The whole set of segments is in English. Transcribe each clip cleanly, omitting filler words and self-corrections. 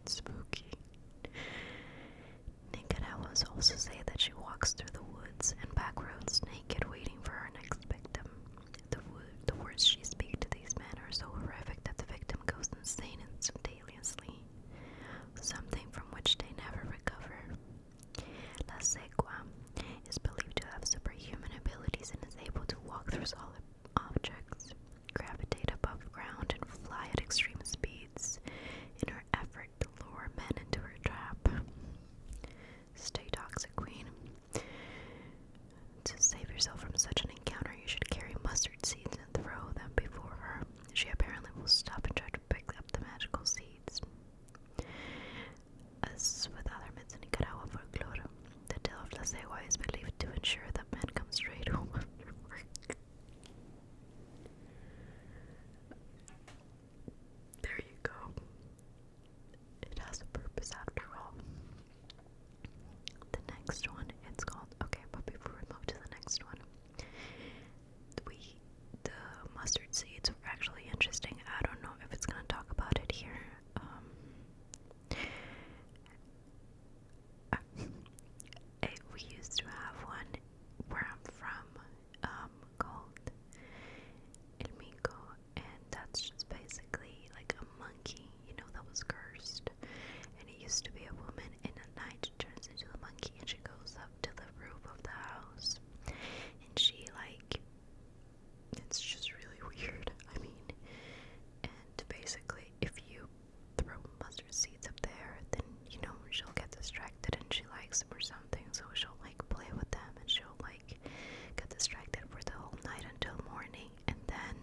Spooky. Nicaraguans also say that she walks through the woods and back roads naked, waiting for her next victim. The words she speaks to these men are so horrific that the victim goes insane instantaneously, something from which they never recover. La Segua is believed to have superhuman abilities and is able to walk through solid objects, gravitate above ground, and fly at extreme speeds in her effort to lure men into her trap. Stay toxic, queen. To save yourself from such an encounter, you should carry mustard seeds and throw them before her. She apparently will stop and try to pick up the magical seeds. As with other myths in Nicaragua folklore, the tale of La Segua is believed to ensure that men come straight home after work. There you go. It has a purpose after all. The next one, it's called, okay, but before we move to the next one, the mustard seeds were actually interesting. I don't know if it's going to talk about it here. We used to have one where I'm from, called El Mico, and that's just basically like a monkey, that was cursed. And it used to be a woman, and at night she turns into a monkey and she goes up to the roof of the house. And she, it's just really weird. I mean, and basically, if you throw mustard seeds up there, then, she'll get distracted and she likes them or something. So she'll, play with them and she'll, get distracted for the whole night until morning. And then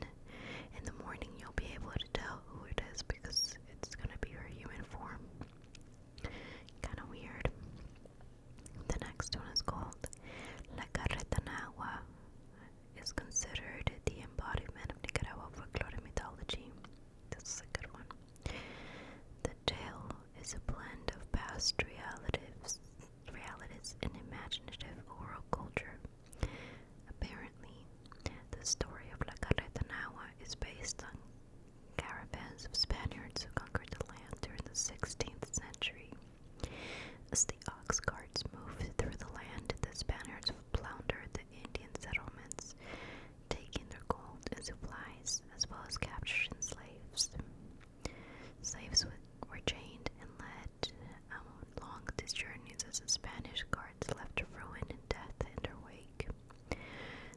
in the morning, you'll be able to tell who it is because it's gonna be her human form. Kinda weird. The next one is called La Carretanagua. Is considered the embodiment of Nicaragua folklore mythology. This is a good one. The tale is a blend of past realities and imaginative oral culture. Apparently, the story of La Carretanagua is based on caravans of Spaniards who conquered the land during the 16th century. As the ox carts moved through the land, the Spaniards plundered the Indian settlements, taking their gold and supplies, as well as capturing slaves. Slaves were chained and led along these journeys as the Spanish guards left ruin and death in their wake.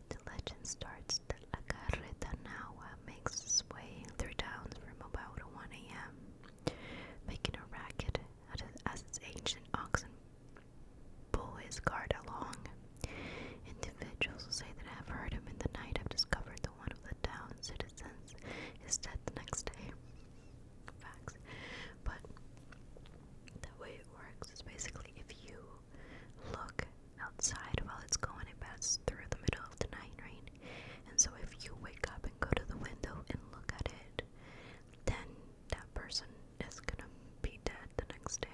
The legend starts that La Carretanagua makes its way through towns from about 1 a.m., making a racket as its ancient oxen pull his cart along. Individuals who say that have heard him in the night have discovered that one of the town's citizens is dead the next day. Facts. But the way it works is basically if you look outside while it's going, it passes through the middle of the night, right? And so if you wake up and go to the window and look at it, then that person is gonna be dead the next day.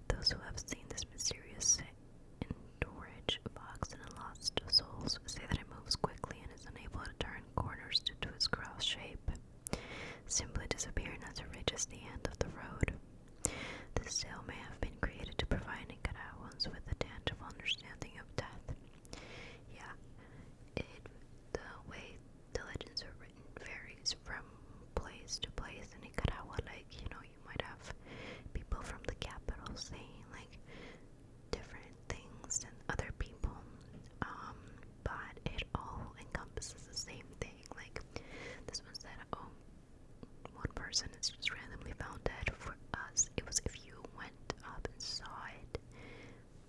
Those who have seen this mysterious storage box in a lost souls say that it moves quickly and is unable to turn corners due to its cross shape, simply disappearing as it reaches the end of the road. This tale may have been created to provide Nicaraguans with a tangible understanding of death. Yeah, the way the legends are written varies from place to place in Nicaragua. You might have people from the capital saying different things than other people, but it all encompasses the same thing. This one said, one person is just randomly found dead. For us, it was if you went up and saw it,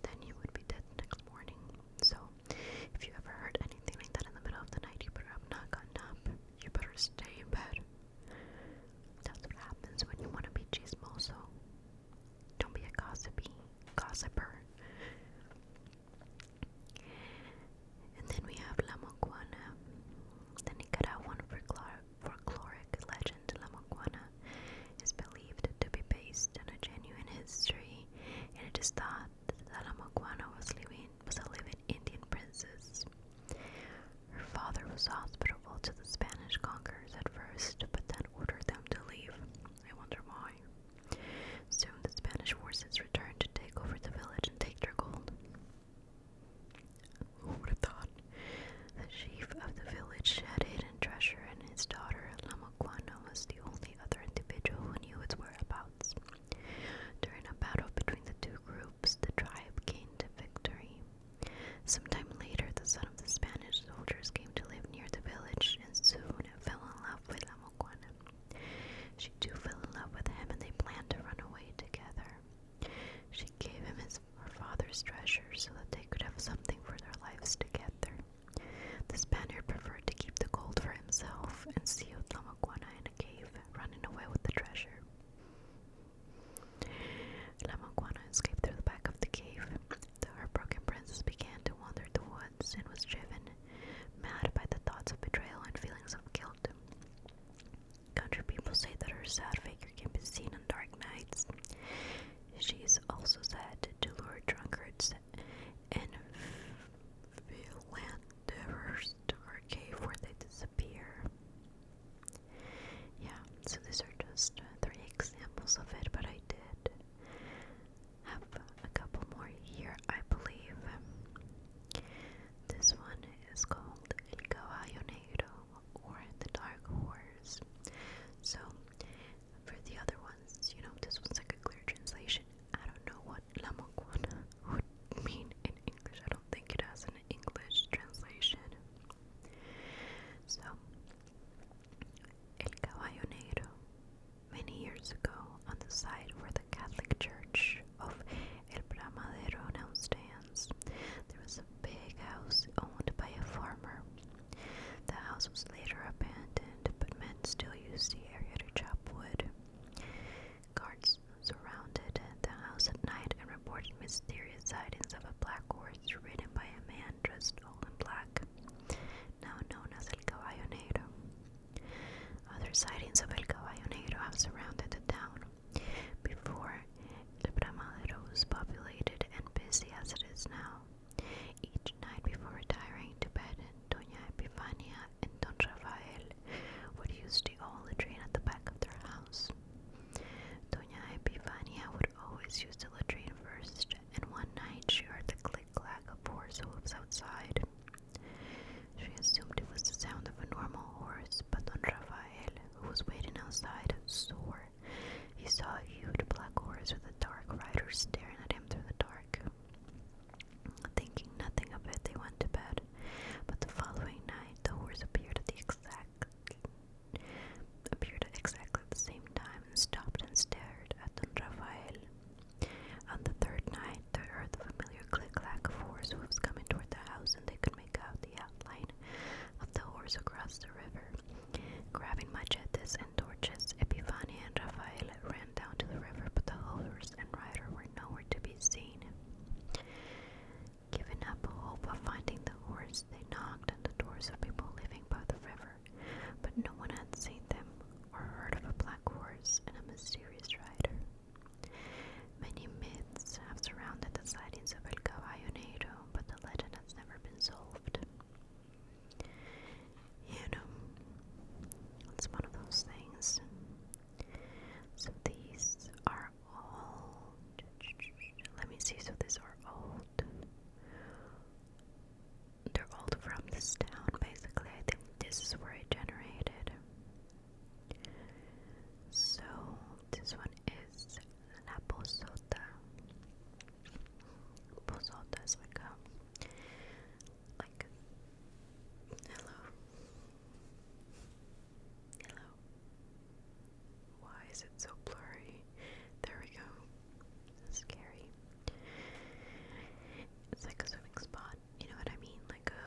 then you would be dead the next morning. So if you ever heard anything like that in the middle of the night, you better have not gotten up. You better stay in bed. That's what happens when you want to be chismoso. Don't be a gossiper. And then we have La Moguana. The Nicaraguan folkloric legend La Moguana She too fell in love with him and they planned to run away together. She gave him her father's treasure so that they could have something for their lives together. The Spaniard preferred to keep the gold for himself and sealed La Maguana in a cave, running away with the treasure. La Maguana escaped through the back of the cave. The heartbroken princess began to wander the woods and was driven mad by the thoughts of betrayal and feelings of guilt. Country people say that her sad figure can be seen on dark nights. She is also said to lure drunkards and philanderers to her cave where they disappear. Yeah, so these are just 3 examples of it, but I did have a couple more here, I believe. This one is called El Caballo Negro, or The Dark Horse. So, for the other ones, this one's like a clear translation. I don't know what La Maguana would mean in English. I don't think it has an English translation. So, El Caballo Negro. Many years ago, on the site where the Catholic Church of El Bramadero now stands, there was a big house owned by a farmer. The house was later abandoned, but men still used the area to chop wood. Guards surrounded the house at night and reported mysterious sightings of a black horse ridden by a man dressed all in black, now known as El Caballo Negro. Other sightings of El Caballo Negro have surrounded the town. Before El Bramadero was populated and busy as it is now, each night before retiring to bed, Doña Epifania and Don Rafael would use the old latrine at the back of their house. Doña Epifania would always use the latrine first, and one night she heard the click-clack of horse hooves outside. She assumed it was the sound of a normal horse, but Don Rafael, who was waiting outside, swore he saw a huge black horse with a dark rider staring at him through the dark. Thinking nothing of it, they went to bed, but the following night the horse appeared at exactly the same time and stopped and stared at Don Rafael. On the third night, they heard the familiar click-clack of horse hooves coming toward the house, and they could make out the outline of the horse across the river. Grabbing machetes and torches, Epifania and Rafael ran down to the river, but the horse and rider were nowhere to be seen. Giving up hope of finding the horse, they knocked on the doors of people living by the river, but no one had seen them or heard of a black horse and a mysterious rider. Many myths have surrounded the sightings of El Caballo Negro, but the legend has never been solved. It's one of those things. So these are all, let me see, so these are old. They're old from this town, basically. I think this is where it generated. So this one is La Posota. Posota is like hello. Hello. Why is it so blurry? There we go. Scary. It's like a swimming spot. You know what I mean? Like a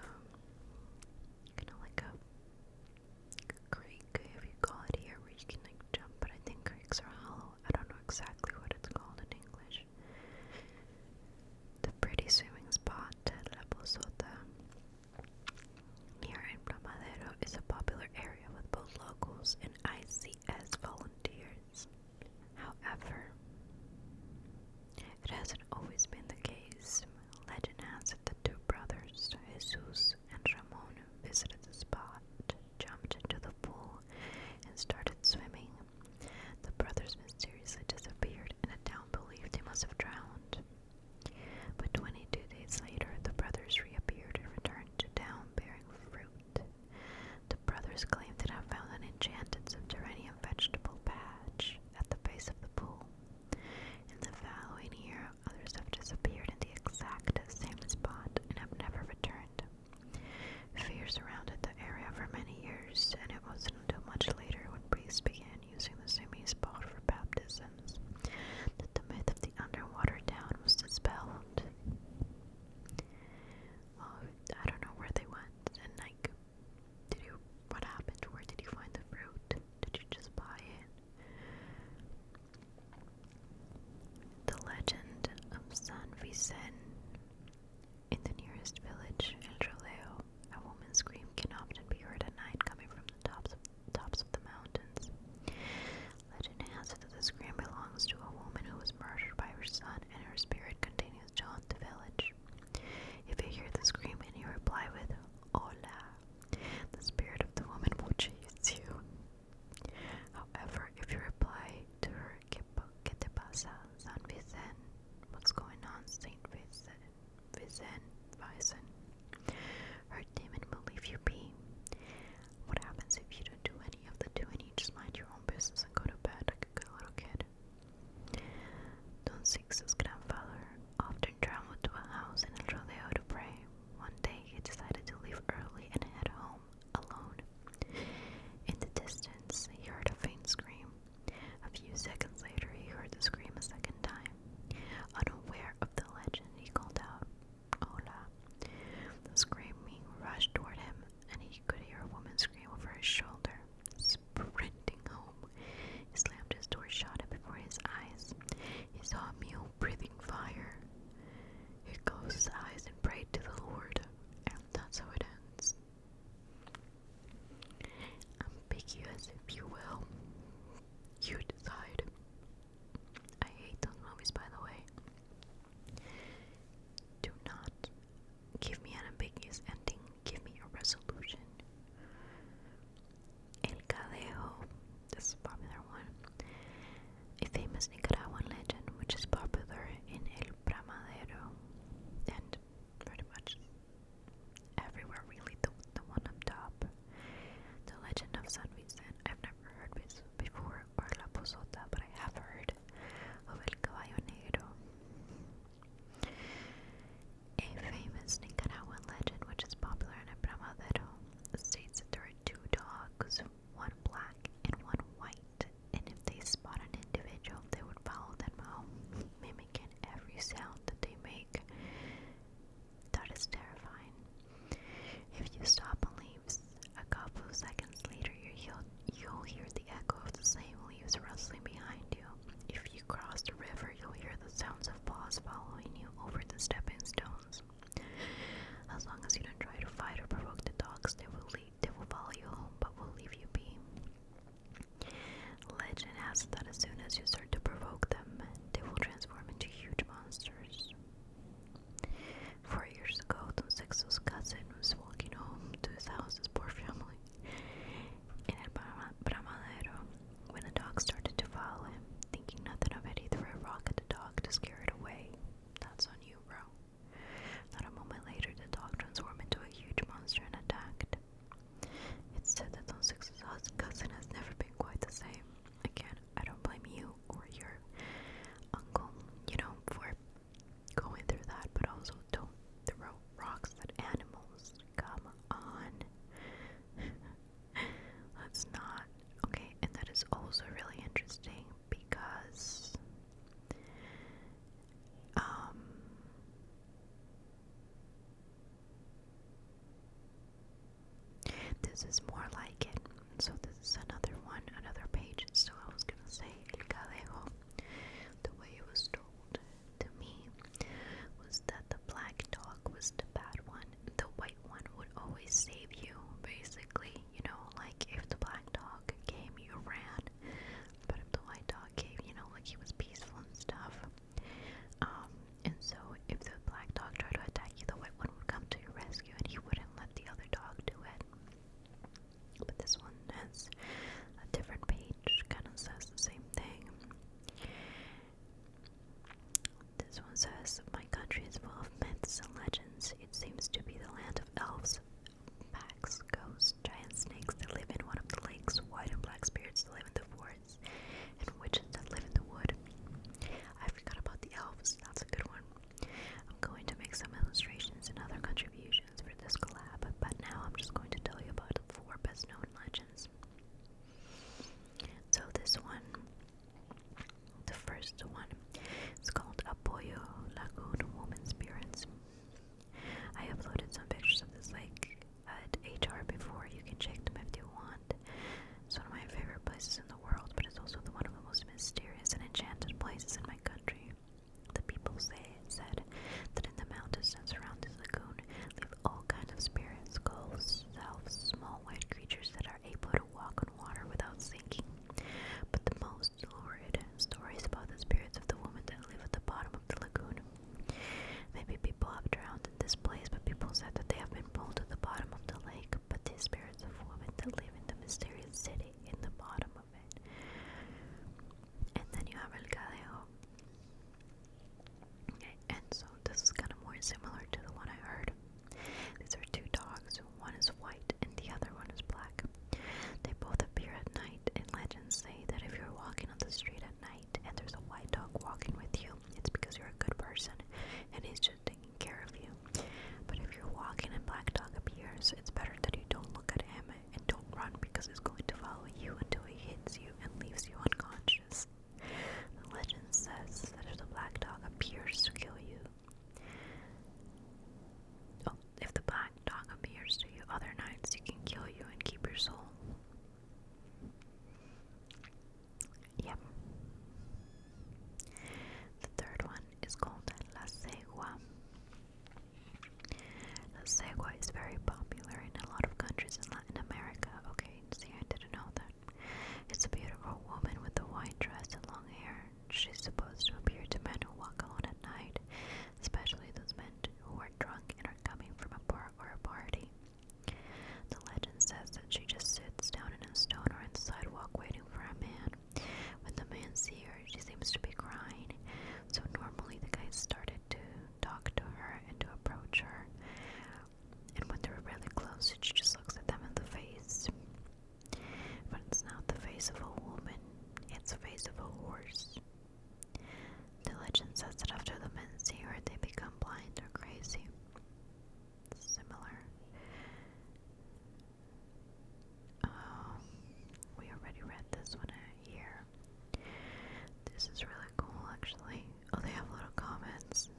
creek, if you call it here, where you can jump. But I think creeks are hollow. I don't know exactly what it's called in English. The pretty swimming spot at La Posota near El Bramadero is a popular area with both locals and ICS volunteers. However, it hasn't always been the case. Legend has it that 2 brothers, Jesus and Ramon, visited the spot, jumped into the pool, and started swimming. The brothers mysteriously disappeared, and the town believed they must have drowned. But 22 days later, the brothers reappeared and returned to town bearing fruit. The brothers claimed to have found an enchanted subterranean vegetable patch at the base of the pool. As long as you don't try to fight or provoke the dogs, they will follow you home, but will leave you be. Legend has it that as soon as you start to provoke them, they will transform into huge monsters. 4 years ago, Don Sixto's cousin was walking home to his house, his poor family, in El Bramadero, when a dog started to follow him. Thinking nothing of it, he threw a rock at the dog to scare it away. That's on you, bro. Not a moment later, the dog transformed into a huge monster and attacked. It's said that Don Six's cousin has never been quite the same. Again, I don't blame you or your uncle, for going through that, but also don't throw rocks at animals. Come on. That's not okay. And that is also really interesting because this is more like it. So this is another page. So I was gonna say El Cadejo. The way it was told to me was that the black dog was the bad one. The white one would always save you, basically. Like if the black dog came, you ran. But if the white dog came, like he was peaceful and stuff. And so if the black dog tried to attack you, the white one would come to your rescue and he wouldn't let the other dog do it. But this one has a different page, kind of says the same thing. This one says, my country is full of myths and legends. It seems to be the land of elves, pags, ghosts, giant snakes that live in one of the lakes, white and black spirits that live in the forests, and witches that live in the wood. I forgot about the elves, that's a good one. I'm going to make some illustrations and other contributions for this collab, but now I'm just going to tell you about the 4 best known legends. So this one, the first one, is called Apoyo Lagoon Woman Spirits. I uploaded some pictures of this lake at HR before. You can check them if you want. It's one of my favorite places in the world, but it's also one of the most mysterious and enchanted places in my country. The people said that in the mountains that surround this lagoon live all kinds of spirits, ghosts, elves, small white creatures that are able to walk on water without sinking. But the most lurid stories about the spirits of the women that live at the bottom of the lagoon. Maybe people have drowned in this place, but people said that they have been pulled to the bottom of the lake. But the spirits of women that live in the mysterious city in the bottom of it. And then you have El Cadejo. Okay, and so this is kind of more similar to the one I heard. These are 2 dogs. One is white and the other one is black. They both appear at night, and legends say that if you're walking on the street at night and there's a white dog walking with you, it's because you're a good person and he's just taking care of you. But if you're walking and black dog appears, it's better that you don't look at him and don't run, because he's going to follow you until he hits you and leaves you unconscious. The legend says that if the black dog appears to kill you, if the black dog appears to you other nights, he can kill you and keep your soul. Yep. The third one is called La Cegua. La Cegua is very popular in a lot of countries in Latin America. Okay, see, I didn't know that. It's a beautiful woman with a white dress and long hair. She's supposed to appear to men who walk alone at night, especially those men who are drunk and are coming from a bar or a party. The legend says that she just sits down in a stone or on the sidewalk waiting for a man. When the man sees her, she seems to be crying. So normally the guys started to talk to her and to approach her. And when they're really close, she just looks at them in the face. But it's not the face of a woman, it's the face of a horse. The legend says that after the men see her, they become blind or crazy. Similar. We already read this one here. This is really cool, actually. Oh, they have little comments.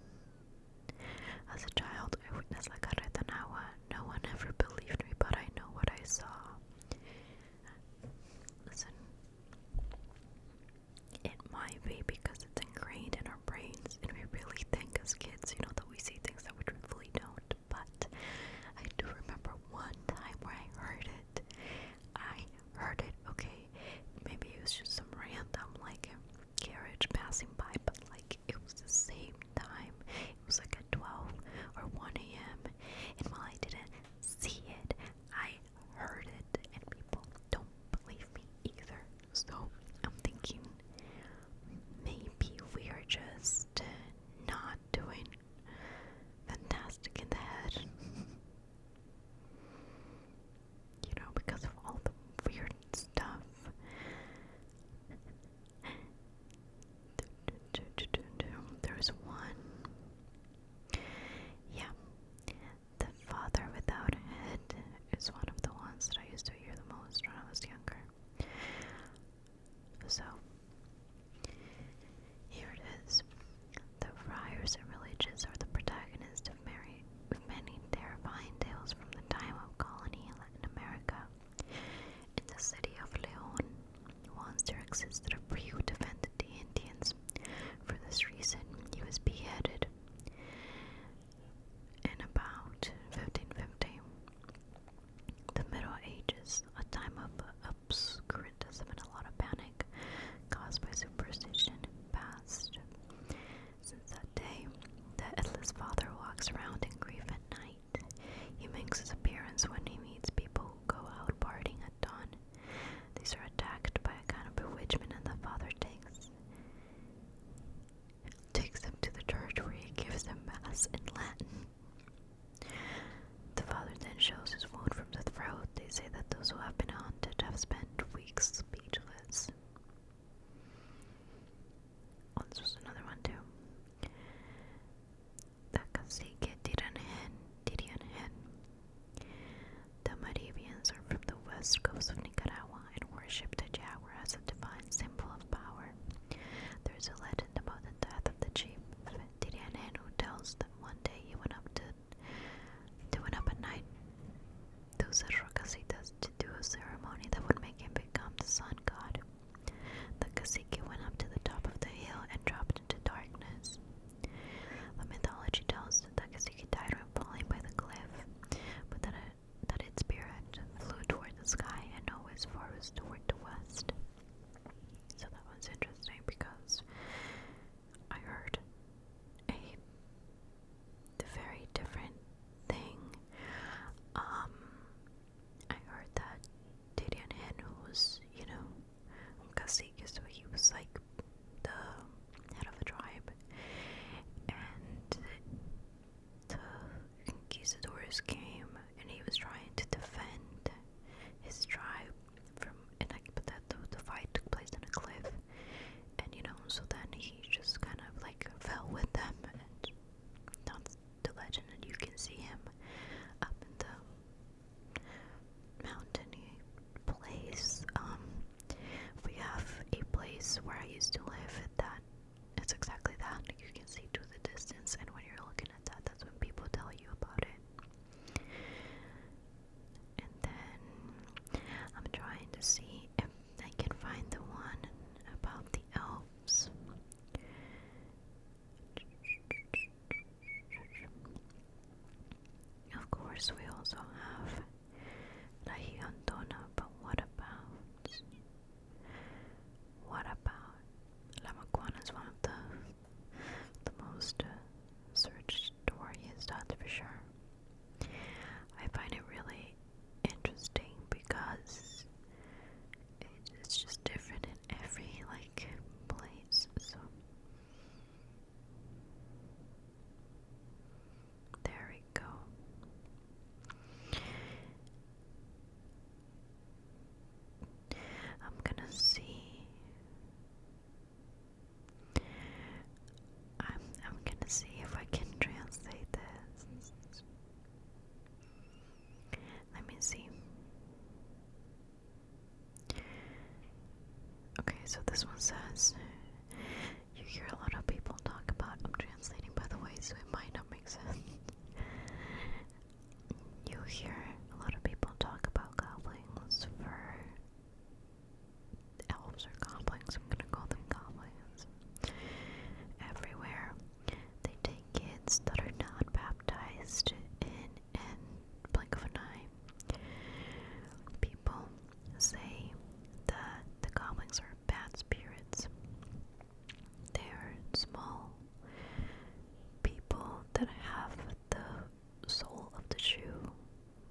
As a child, I witnessed La Carretanawa. No one ever believed me, but I know what I saw. Listen, it might be because it's ingrained in our brains and we place where I used to live, that it's exactly that. You can see to the distance, and when you're looking at that, that's when people tell you about it. And then I'm trying to see if I can find the one about the elves. Of course, we also have La Gigantona, but what about La Maguana is one of the most searched stories, that's for sure. I find it really interesting because it's just different in every place. So there we go. I'm gonna see. I'm gonna see if I can translate this. Let me see. Okay, so this one says, you hear a lot of people talk about, I'm translating by the way, so it might not make sense. You hear a lot of people talk about goblins for elves or goblins, I'm gonna call them goblins. Everywhere. They take kids that are not baptized in blink of an eye. People say that the goblins are bad spirits. They are small people that have the sole of the shoe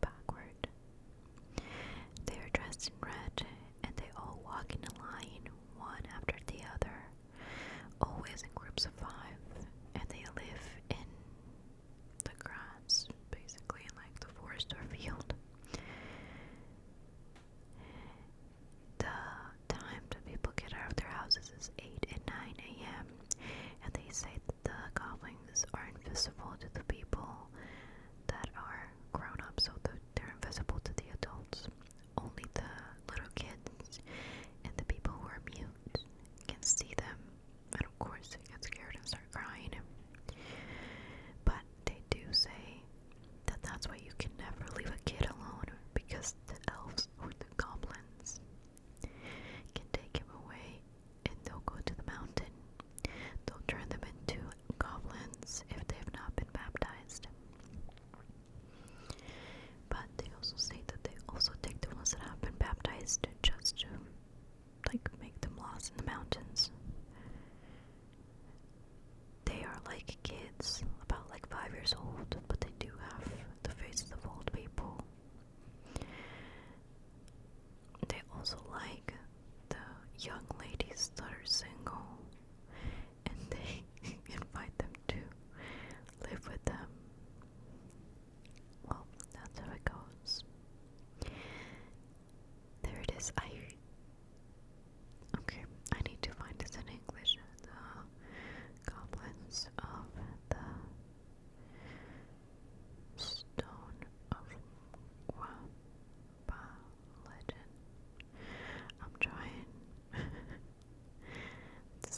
backward. They are dressed in red and they all walk in a line, one after the other, always in groups of 5, and they live in the grass, basically in the forest or field. The time that people get out of their houses is 8 and 9 a.m. and they say that the goblins are invisible to the people that are grown up, so that they're invisible to the adults. Only the little kids and the people who are mute can see them, and of course they get scared and start crying. But they do say that that's why you can never leave a kid alone, because the elves or the goblins can take him away and they'll go to the mountain. They'll turn them into goblins if they've not been baptized. But they also say that they also take the ones that have been baptized just to make them lost in the mountains. They are like kids, about 5 years old, but they do have the faces of old people. They also like the young ladies that are single, and they invite them to live with them. Well, that's how it goes. There it is. Okay, I need to find this in English. The goblins of the Stone of Wampa legend. I'm trying to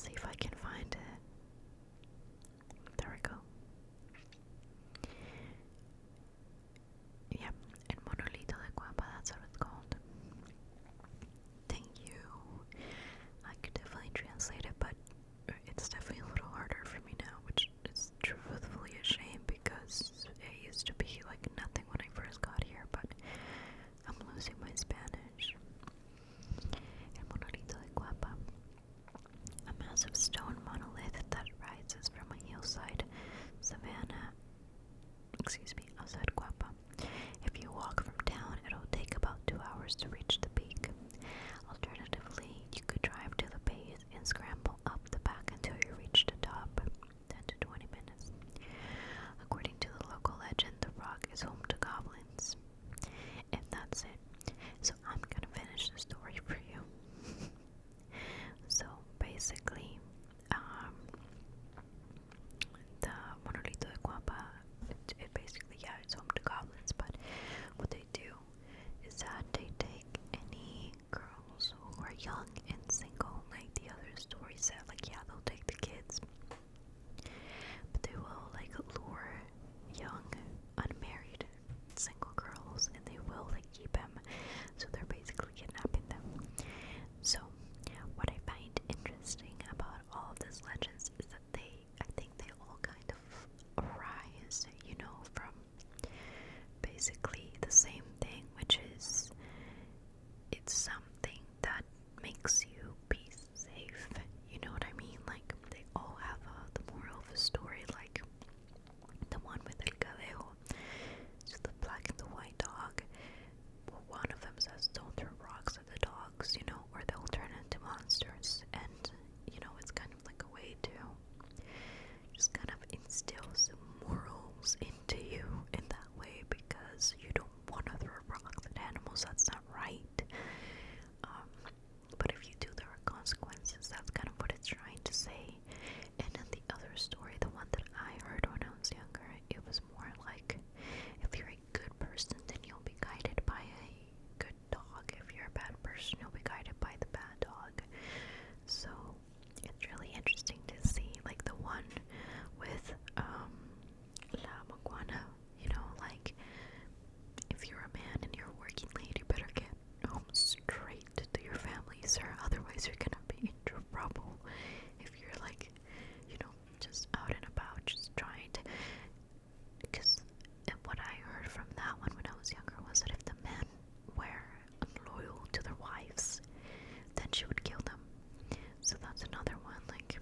that's another one, like,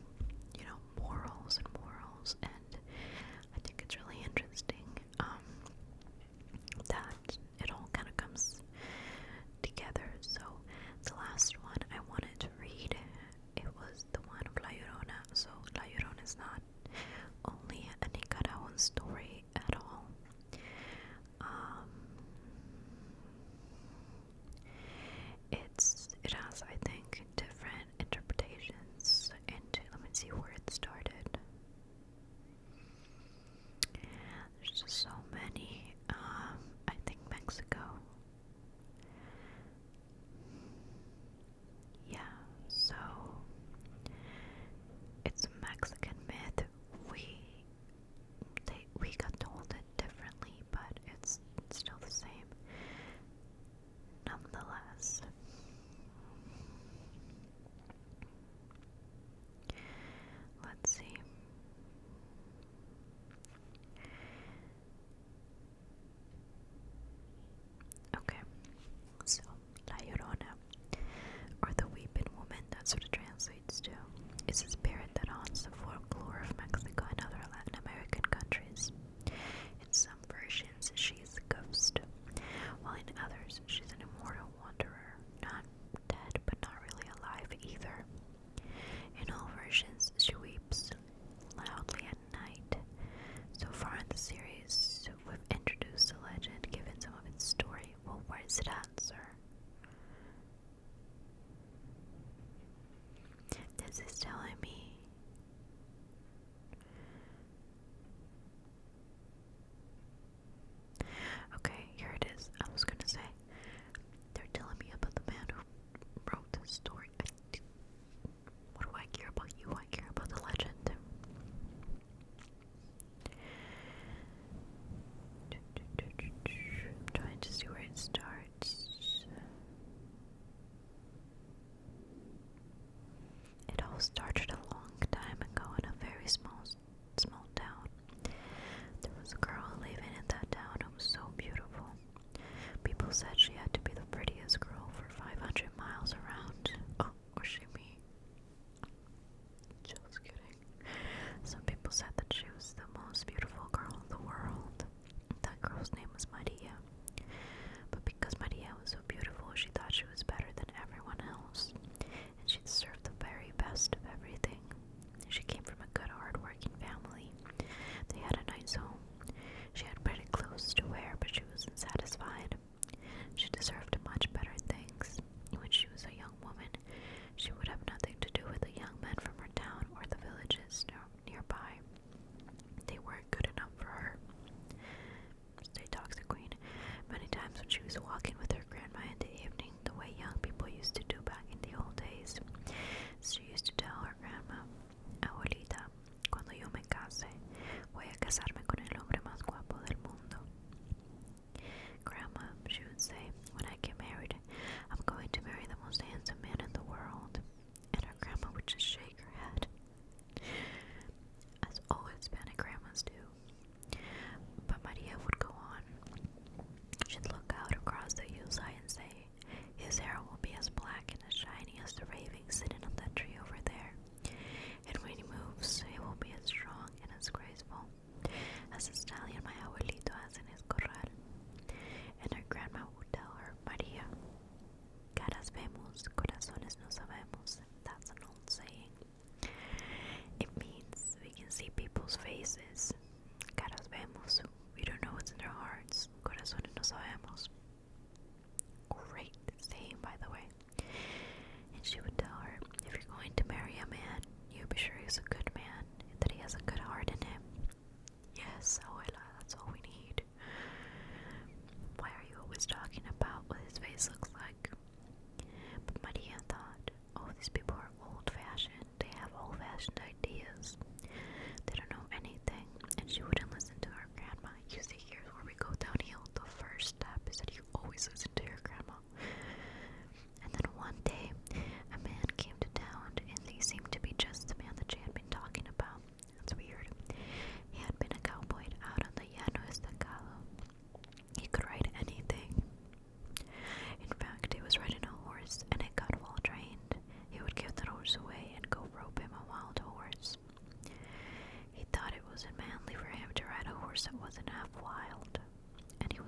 morals and morals, and I think it's really interesting that it all kind of comes together. So the last one I wanted to read, it was the one of La Llorona. So La Llorona is not only a Nicaraguan story at all. It has, I think, different interpretations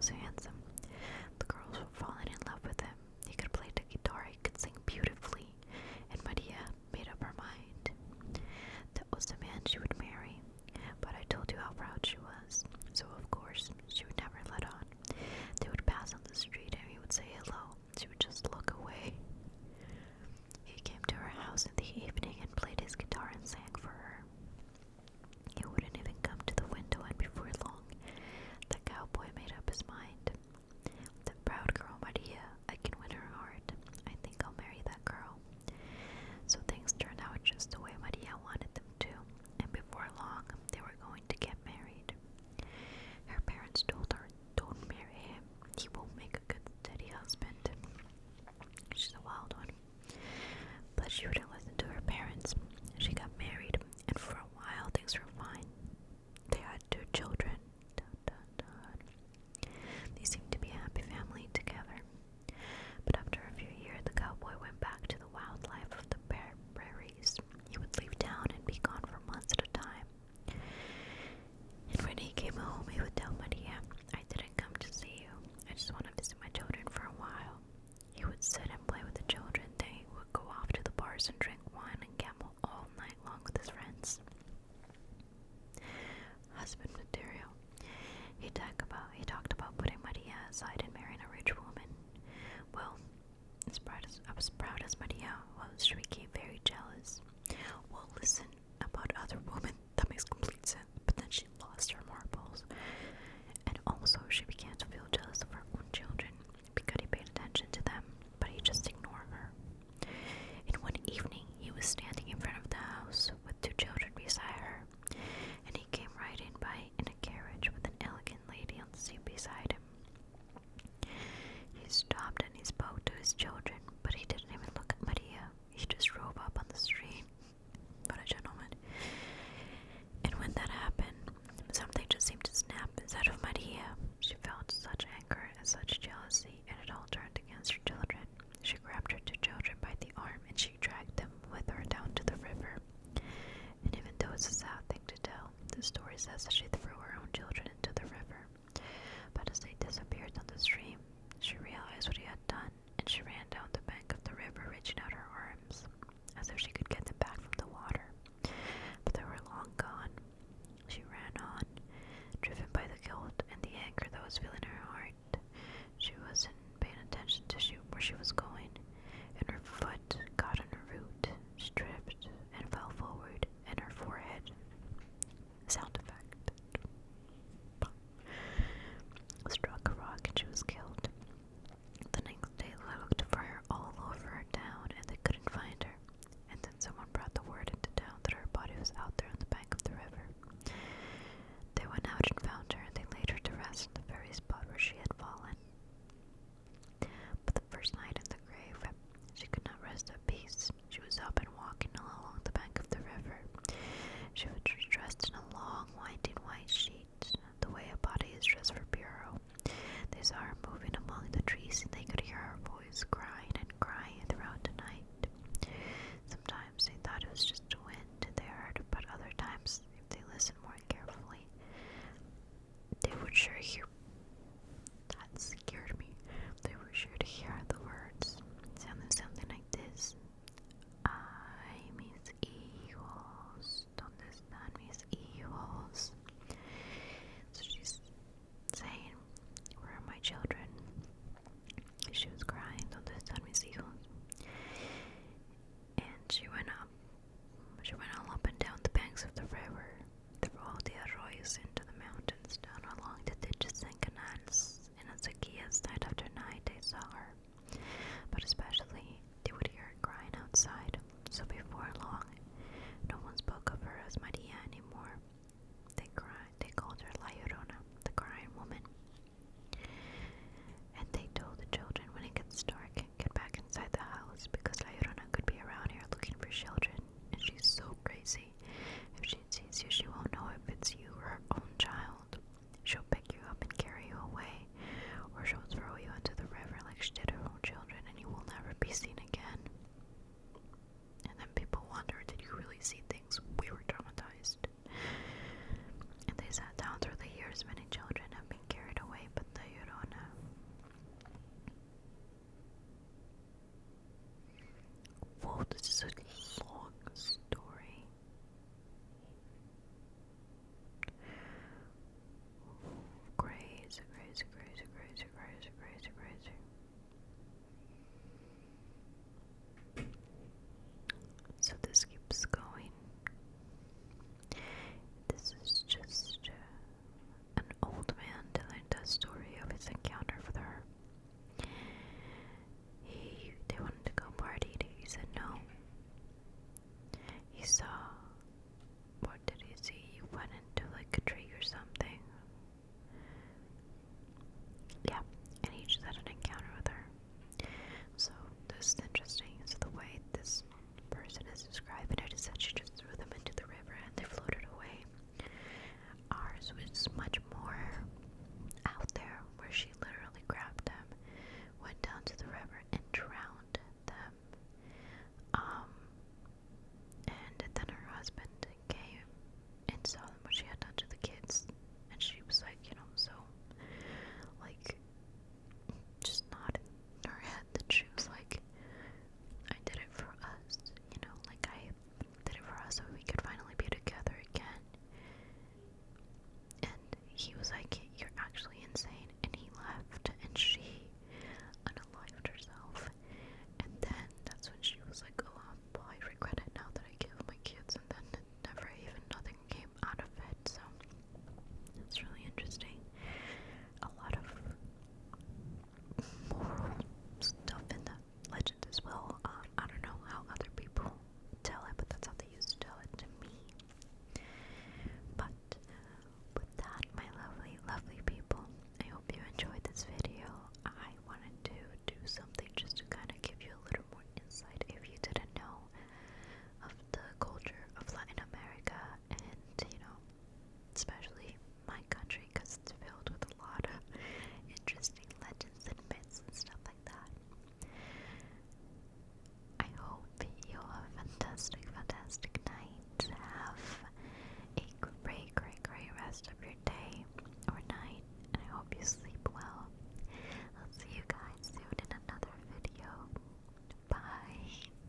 was handsome. The girls were falling in love with him. He could play the guitar, he could sing beautifully, and Maria made up her mind. That was the man she would marry. But I told you how proud she was, so of course she would never let on. They would pass on the street and he would say hello. She would just look away. He came to her house in the evening and played his guitar and sang for her. He wouldn't even come to the window, and before long, the cowboy made up his mind. The proud girl Maria, I can win her heart. I think I'll marry that girl. So things turned out just the way Maria wanted them to, and before long, they were going to get married. Her parents told her, don't marry him. He won't make a good, steady husband. She's a wild one. But she wouldn't listen to her parents. She got married, and for a while things were fine. They had 2 children. Dun, dun, dun. They seemed to be a happy family together. But after a few years, the cowboy went back to the wildlife of the prairies. He would leave town and be gone for months at a time. And when he came home, he would tell Maria, I didn't come to see you. I just want to visit my children for a while. He would sit and play with the children. They would go off to the bars and drink wine and gamble all night long with his friends. Husband material. He talked about putting Maria aside and marrying a rich woman. Well, as proud as Maria was, she became very jealous. Well, listen, about other women, that makes complete sense, but then she lost her marbles. And also, she began to feel jealous of her own children, because he paid attention to them, but he just ignored her. And one evening, he was standing in front of the house with 2 children beside her, and he came riding by in a carriage with an elegant lady on the seat beside him. He stopped and he spoke to his children, but he didn't even look at Maria. He just drove up on the street. But a gentleman. And when that happened, something just seemed to snap inside of Maria. She felt such anger and such jealousy, and it all turned against her children. She grabbed her 2 children by the arm and she dragged them with her down to the river. And even though it's a sad thing to tell, the story says that she threw her own children into the river. But as they disappeared down the stream, she realized what he had done, and she ran down the bank of the river, reaching out her arms, as if she could get them back from the water. But they were long gone. She ran on, driven by the guilt and the anger that was filling her heart. She wasn't paying attention to where she was going, and her foot caught on a root. She tripped and fell forward, and her forehead, sound effect, struck a rock, and she was killed. The next day, they looked for her all over town, and they couldn't find her. And then someone brought the word into town that her body was out there on the bank of the river. They went out and found her, and they laid her to rest in the very spot where she had fallen. But the first night in the grave, she could not rest at peace. She was up and walking all along the bank of the river. She was dressed in a long, winding white sheet, the way a body is dressed for burial. They saw her moving among the trees, and they could hear her voice crying and crying throughout the night. Sometimes they thought it was just the wind they heard, but other times, if they listened more carefully, they would sure hear. That scared me. They were sure to hear the words, sounding something like this. Ay, mis hijos, ¿dónde están mis hijos? So she's saying, where are my children? She was crying, ¿dónde están mis hijos? And she went all up and down the banks of the river, through all the arroyos into the mountains, down along the ditches and canals. And as Zacchaeus, night after night, they saw her.